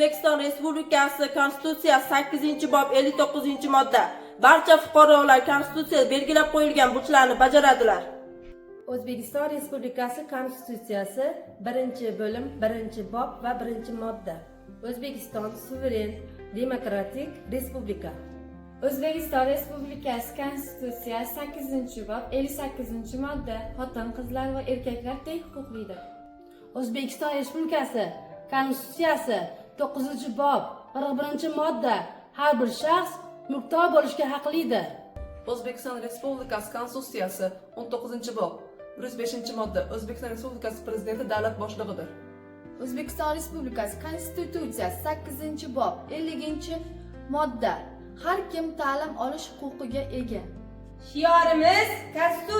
O'zbekiston Respublikasi Konstitutsiyasi 8-bob 59-modda barcha fuqarolar Konstitutsiyada belgilab qo'yilgan burchlarni bajaradilar. O'zbekiston Respublikasi Konstitutsiyasi 1-bo'lim 1-bob va 1-modda. O'zbekiston suveren, demokratik respublika. O'zbekiston Respublikasi Konstitutsiyasi 8-bob 58-modda xotin-qizlar va erkaklar teng huquqlidir. O'zbekiston Respublikasi Konstitutsiyasi 9-bob 41-modda har bir shaxs mulkdor bo'lishga haqlidir. O'zbekiston Respublikasi Konstitutsiyasi 19-bob 105-modda O'zbekiston Respublikasi Prezidenti davlat boshlig'idir. O'zbekiston Respublikasi Konstitutsiyasi 8-bob 50-modda har kim ta'lim olish huquqiga ega. Shiorimiz Konstitutsiya